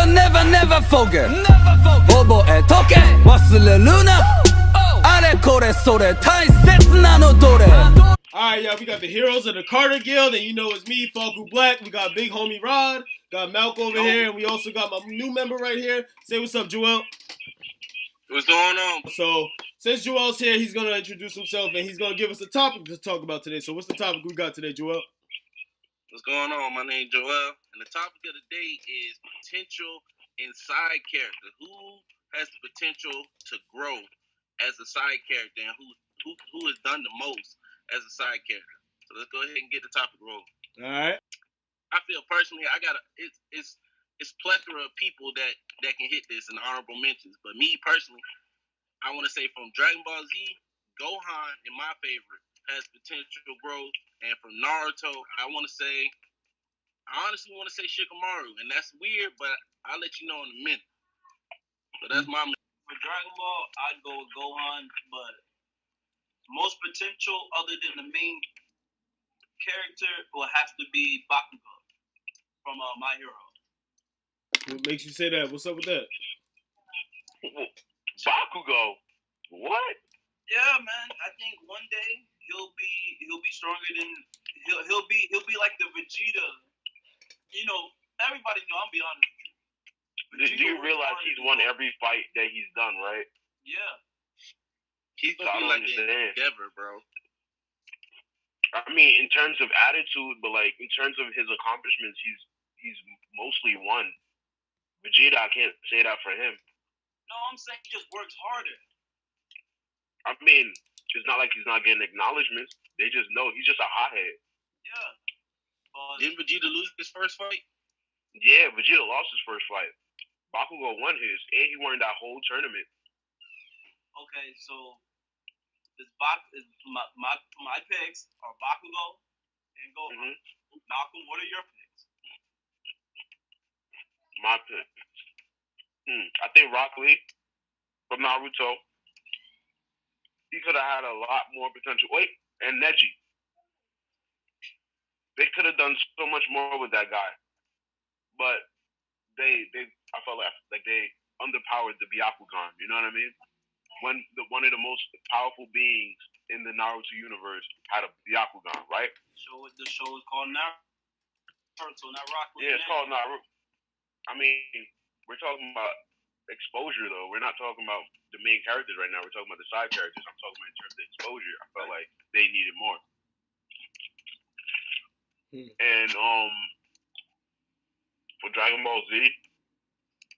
never forget. 오버에 토끼忘れるなあれこれそれ大切なのどれ Alright, y'all, we got the heroes of the Carter Guild, and you know it's me, Falco Black. We got Big Homie Rod, got Malcolm over here, and we also got my new member right here. Say what's up, Joel. What's going on? So, since Joel's here, he's going to introduce himself, and he's going to give us a topic to talk about today. So, what's the topic we got today, Joel? What's going on? My name's Joel, and the topic of the day is potential in side character. Who has the potential to grow as a side character, and who has done the most as a side character? So let's go ahead and get the topic rolling. All right. I feel personally, it's plethora of people that can hit this in honorable mentions. But me personally, I want to say from Dragon Ball Z, Gohan, in my favorite, has potential growth. And from Naruto, I honestly want to say Shikamaru. And that's weird, but I'll let you know in a minute. So that's my... For Dragon Ball, I'd go with Gohan, but most potential other than the main character will have to be Bakugo from My Hero. What makes you say that? What's up with that? Bakugo? What? Yeah, man. I think one day he'll be stronger than he'll be like the Vegeta. You know, everybody know. I'm be honest with you. Do you realize he's won every fight that he's done, right? Yeah. He's gonna be like Endeavor, bro. I mean, in terms of attitude, but like in terms of his accomplishments, he's mostly won. Vegeta, I can't say that for him. No, I'm saying he just works harder. I mean, it's not like he's not getting acknowledgments. They just know he's just a hothead. Yeah. Didn't Vegeta lose his first fight? Yeah, Vegeta lost his first fight. Bakugo won his, and he won that whole tournament. Okay, so my picks are Bakugo and Gohan. Mm-hmm. Malcolm, what are your picks? My picks. I think Rock Lee from Naruto. He could have had a lot more potential. Wait, and Neji. They could have done so much more with that guy, but I felt like they underpowered the Byakugan. You know what I mean? One of the most powerful beings in the Naruto universe had a Byakugan, right? The show is called Naruto, not Rock Lee. Yeah, it's called Naruto. I mean, we're talking about exposure, though. We're not talking about the main characters right now. We're talking about the side characters. I'm talking about in terms of exposure. I felt like they needed more. And for Dragon Ball Z,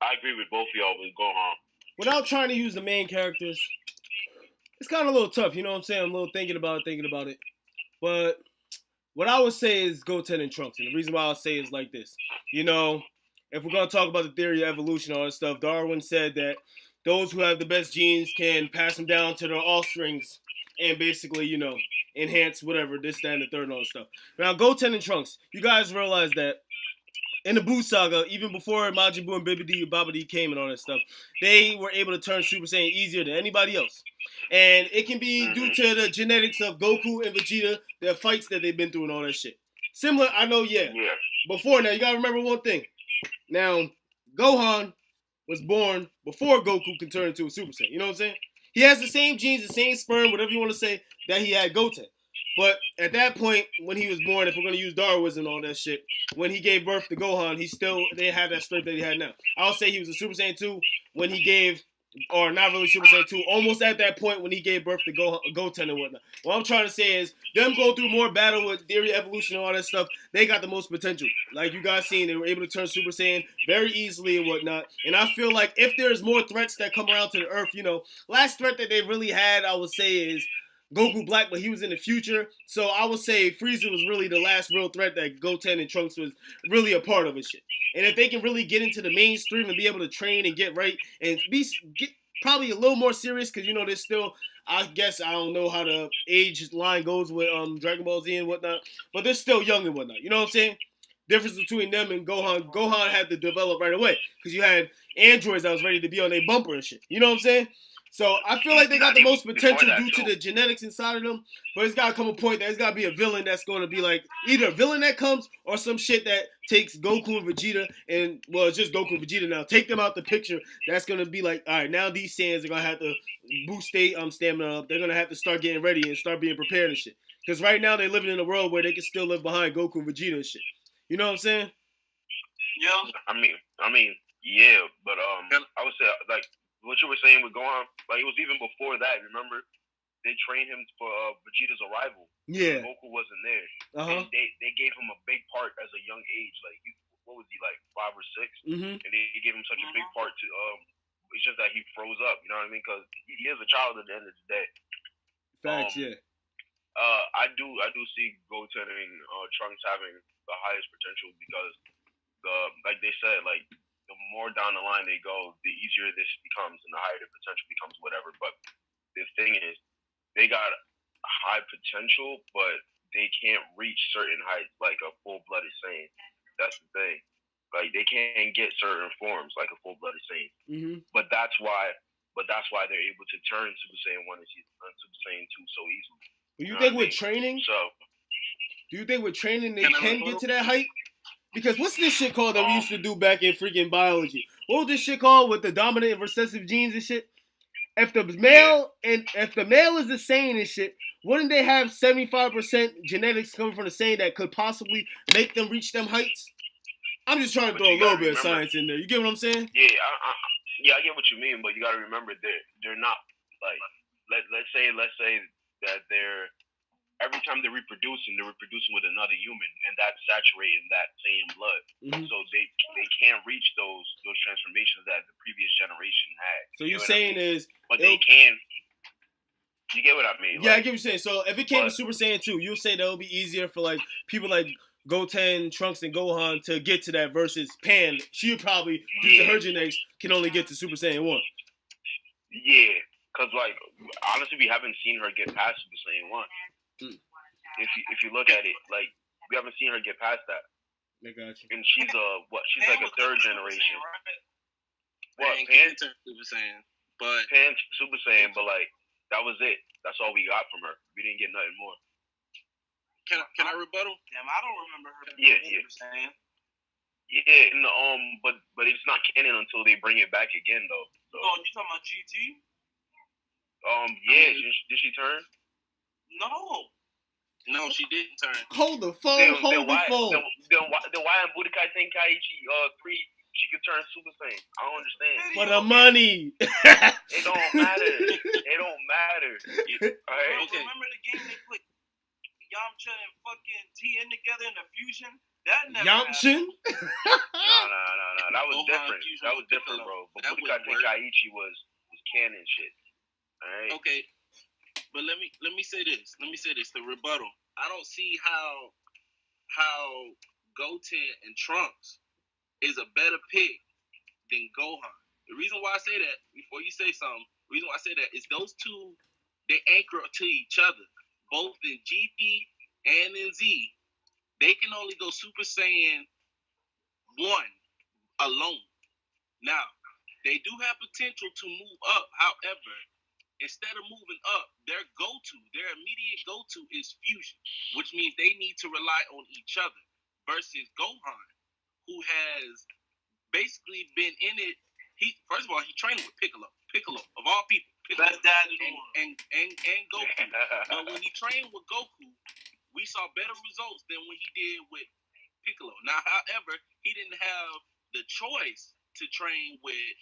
I agree with both of y'all with Gohan. Without trying to use the main characters, it's kind of a little tough. You know what I'm saying? I'm a little thinking about it. But what I would say is Goten and Trunks. And the reason why I'll say is like this. You know, if we're going to talk about the theory of evolution and all that stuff, Darwin said that those who have the best genes can pass them down to their offsprings and basically, you know, enhance whatever, this, that, and the third and all that stuff. Now, Goten and Trunks, you guys realize that in the Buu Saga, even before Majin Buu and Babidi came and all that stuff, they were able to turn Super Saiyan easier than anybody else. And it can be due to the genetics of Goku and Vegeta, their fights that they've been through and all that shit. Similar, I know, yeah. Before, now, you gotta remember one thing. Now, Gohan was born before Goku can turn into a Super Saiyan. You know what I'm saying? He has the same genes, the same sperm, whatever you want to say, that he had Goten. But at that point, when he was born, if we're going to use Darwinism and all that shit, when he gave birth to Gohan, they had that strength that he had now. I'll say he was a Super Saiyan 2 when he gave, or not really Super Saiyan 2, almost at that point when he gave birth to Goten and whatnot. What I'm trying to say is, them going through more battle with theory, evolution, and all that stuff, they got the most potential. Like you guys seen, they were able to turn Super Saiyan very easily and whatnot. And I feel like if there's more threats that come around to the Earth, you know, last threat that they really had, I would say, is Goku Black, but he was in the future. So I would say Frieza was really the last real threat that Goten and Trunks was really a part of and shit. And if they can really get into the mainstream and be able to train and get right and get probably a little more serious, because, you know, there's still, I guess, I don't know how the age line goes with Dragon Ball Z and whatnot, but they're still young and whatnot. You know what I'm saying? Difference between them and Gohan. Gohan had to develop right away because you had androids that was ready to be on their bumper and shit. You know what I'm saying? So I feel like they got the most potential that, due to the genetics inside of them. But it's got to come a point that it's got to be a villain that's going to be like either a villain that comes or some shit that takes Goku and Vegeta and, well, it's just Goku and Vegeta now. Take them out the picture. That's going to be like, all right, now these Saiyans are going to have to boost their stamina up. They're going to have to start getting ready and start being prepared and shit. Because right now they're living in a world where they can still live behind Goku and Vegeta and shit. You know what I'm saying? Yeah. I mean, yeah, but I would say like what you were saying with Gohan, like it was even before that. Remember, they trained him for Vegeta's arrival. Yeah. Goku wasn't there, Uh-huh. and they gave him a big part as a young age. Like, what was he, like 5 or 6? Mm-hmm. And they gave him such a big part to. It's just that he froze up. You know what I mean? Because he is a child at the end of the day. Facts, yeah. I do see Goten and Trunks having the highest potential because like they said, like the more down the line they go, the easier this becomes and the higher the potential becomes, whatever. But the thing is, they got high potential, but they can't reach certain heights like a full-blooded Saiyan. That's the thing. Like they can't get certain forms like a full-blooded Saiyan. Mm-hmm. But that's why they're able to turn Super Saiyan 1 and Super Saiyan 2 so easily. Do you think with training? Do you think with training they can get to that height? Because what's this shit called that we used to do back in freaking biology? What was this shit called with the dominant and recessive genes and shit? If the male is the Saiyan and shit, wouldn't they have 75% genetics coming from the Saiyan that could possibly make them reach them heights? I'm just trying to throw a little bit of science in there. You get what I'm saying? Yeah, I get what you mean, but you got to remember they're not like let's say that they're every time they're reproducing with another human, and that's saturating that same blood. Mm-hmm. So they can't reach those transformations that the previous generation had. So you're saying but they can. You get what I mean? Yeah, I get what you're saying. So if it came to Super Saiyan 2, you'll say that it'll be easier for like people like Goten, Trunks, and Gohan to get to that versus Pan. She would probably, due to her genetics, can only get to Super Saiyan 1. Yeah, because like honestly, we haven't seen her get past Super Saiyan 1. If you look at it, like we haven't seen her get past that. I got you. And she's she's like a third generation. Pan turned Super Saiyan, but Pan Super Saiyan, but like that was it. That's all we got from her. We didn't get nothing more. Can I rebuttal? Damn, I don't remember her. Super Saiyan. Yeah, but it's not canon until they bring it back again though. So. Oh, you talking about GT? Yeah. Did she turn? No, she didn't turn. Hold the phone. Then why in Budokai Tenkaichi 3 she could turn Super Saiyan? I don't understand. For the money. It don't matter. It don't matter. Alright. Okay. Remember the game they put Yamcha and fucking TN together in a fusion? That never happened. No. That was different. That was different, bro. But Budokai Tenkaichi was canon shit. Alright. Okay. But let me say this. The rebuttal. I don't see how Goten and Trunks is a better pick than Gohan. The reason why I say that, before you say something, the reason why I say that is those two, they anchor to each other. Both in GT and in Z, they can only go Super Saiyan 1 alone. Now, they do have potential to move up. However, instead of moving up, their immediate go-to is fusion, which means they need to rely on each other versus Gohan, who has basically been in it. First of all, he trained with Piccolo of all people. Best dad in the world. And Goku. But when he trained with Goku, we saw better results than when he did with Piccolo. Now, however, he didn't have the choice to train with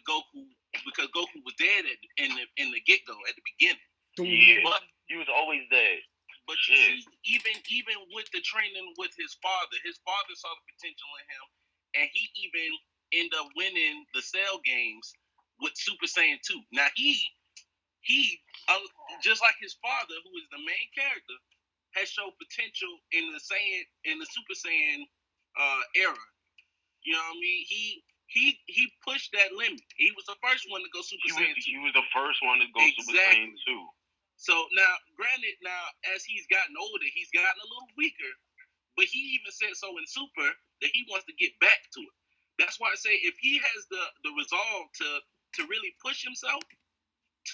Goku because Goku was dead in the get-go at the beginning. Yeah, but he was always dead. But you see, even with the training with his father saw the potential in him, and he even ended up winning the Cell games with Super Saiyan 2. Now he just like his father, who is the main character, has shown potential in the Super Saiyan era. You know what I mean? He pushed that limit. He was the first one to go Super Saiyan 2. He was the first one to go Super Saiyan 2. So now, granted, as he's gotten older, he's gotten a little weaker. But he even said so in Super that he wants to get back to it. That's why I say if he has the resolve to to really push himself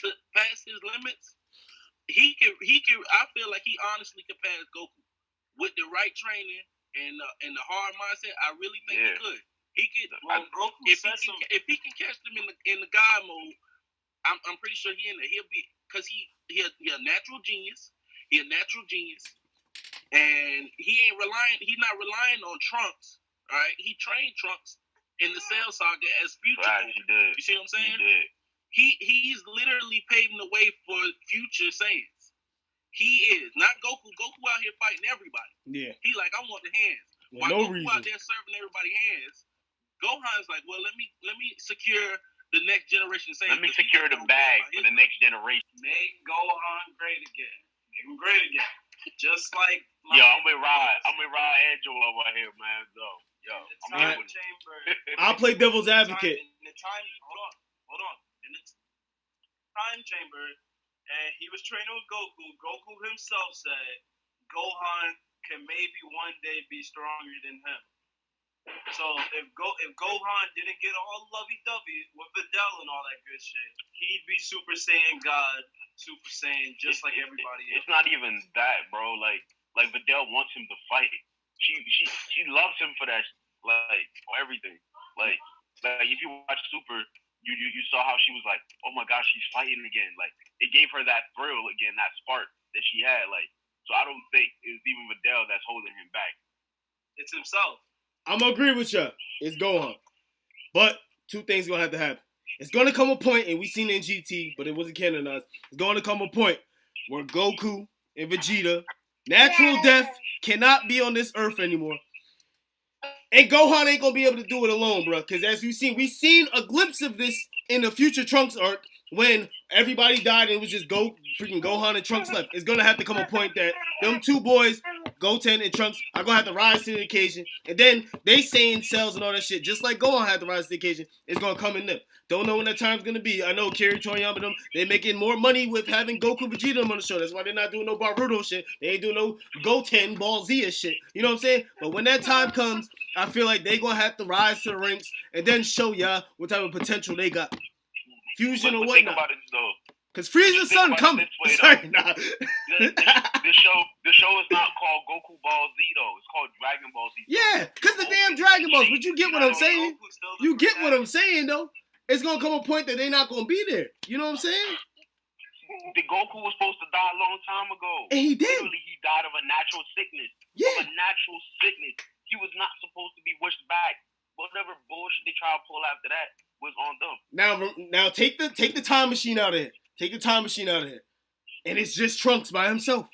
to pass his limits, he can. I feel like he honestly could pass Goku with the right training and the hard mindset. I really think he could. He could. Well, Goku if he can catch them in the God mode, I'm pretty sure he in there. He'll be because he a natural genius. He a natural genius, and he's not relying on Trunks. All right, he trained Trunks in the Cell Saga as future. Right, he did. You see what I'm saying? He did. He's literally paving the way for future Saiyans. He is not Goku. Goku out here fighting everybody. Yeah. He like, I want the hands. Well, While no Goku reason. out there serving everybody hands, Gohan's like, well, let me secure the next generation Saiyans. Let me secure the bag for the next generation. Make Gohan great again. Make him great again. Just like Yo, I'm with Rod Angelo over here, man. Yo, I'm time with chamber. I'll play devil's advocate. Hold on. In the time chamber, and he was training with Goku. Goku himself said Gohan can maybe one day be stronger than him. So if Gohan didn't get all lovey-dovey with Videl and all that good shit, he'd be Super Saiyan God, Super Saiyan, just like everybody else. It's not even that, bro. Like Videl wants him to fight. She loves him for that, like, for everything. Like if you watch Super, you saw how she was like, oh my gosh, she's fighting again. Like, it gave her that thrill again, that spark that she had. Like, so I don't think it's even Videl that's holding him back. It's himself. I'm gonna agree with you. It's Gohan. But two things gonna have to happen. It's gonna come a point, and we seen it in GT, but it wasn't canonized. It's gonna come a point where Goku and Vegeta, natural death, cannot be on this earth anymore. And Gohan ain't gonna be able to do it alone, bro. Because as we've seen a glimpse of this in the Future Trunks arc when everybody died and it was just freaking Gohan and Trunks left. It's gonna have to come a point that them two boys, Goten and Trunks, are gonna have to rise to the occasion. And then they saying cells and all that shit, just like Gohan had to rise to the occasion, it's gonna come in them. Don't know when that time's gonna be. I know Kiri Toriyama them, they making more money with having Goku Vegeta on the show. That's why they're not doing no Baruto shit. They ain't doing no Goten Ball Z shit. You know what I'm saying? But when that time comes, I feel like they gonna have to rise to the ranks and then show y'all what type of potential they got. Fusion or think whatnot. about it though. Cause Frieza's son coming. Sorry, nah. The show is not called Goku Ball Z though. It's called Dragon Ball Z. Yeah, cause the damn Dragon Balls. But you get what I'm saying. You get what I'm saying though. It's gonna come a point that they're not gonna be there. You know what I'm saying? The Goku was supposed to die a long time ago. And he did. Literally, he died of a natural sickness. Yeah. Of a natural sickness. He was not supposed to be wished back. Whatever bullshit they try to pull after that was on them. Now take the time machine out of here. Take the time machine out of here. And it's just Trunks by himself.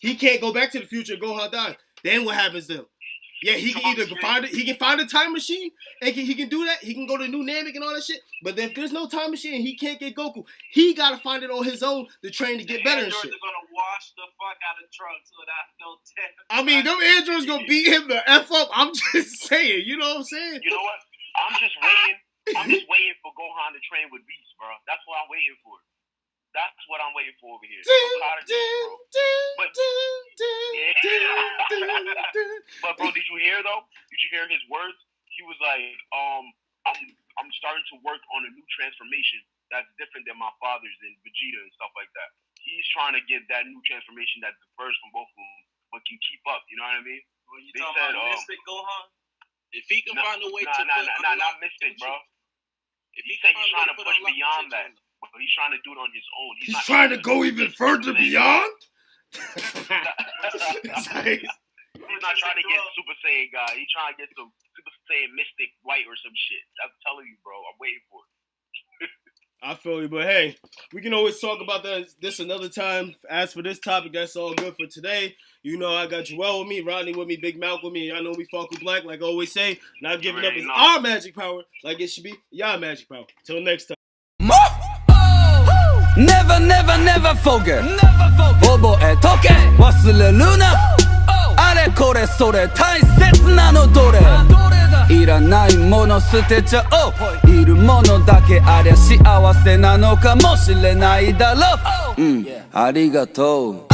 He can't go back to the future and Gohan dies. Then what happens to him? Yeah, he can either find a time machine and he can do that. He can go to New Namek and all that shit. But if there's no time machine and he can't get Goku, he gotta find it on his own to train to get better and shit. They're gonna wash the fuck out of Trunks without no test. I mean, them androids gonna beat him the F up. I'm just saying, you know what I'm saying? You know what? I'm just waiting for Gohan to train with Beast, bro. That's what I'm waiting for. That's what I'm waiting for over here. I'm tired of this, bro. But bro, did you hear though? Did you hear his words? He was like, I'm starting to work on a new transformation that's different than my father's and Vegeta and stuff like that. He's trying to get that new transformation that differs from both of them, but can keep up. You know what I mean? Well, you talking about Mystic Gohan? If he can find a way to not Mystic, bro. If he said he's trying to push beyond that, but he's trying to do it on his own. He's trying to go even further beyond? He's not trying to get Super Saiyan guy. He's trying to get some Super Saiyan Mystic White or some shit. I'm telling you, bro. I'm waiting for it. I feel you, but hey, we can always talk about this another time. As for this topic, that's all good for today. You know, I got Joel with me, Rodney with me, Big Mouth with me. I know we fuck with Black, like I always say. Not giving up is our magic power, like it should be y'all magic power. Till next time. Never, never, never forget. Bobo e toke. Wasureru na. Are kore sore. Taisetsu na no dore. いらないもの捨てちゃおう。いるものだけありゃ幸せなのかもしれないだろう。ありがとう。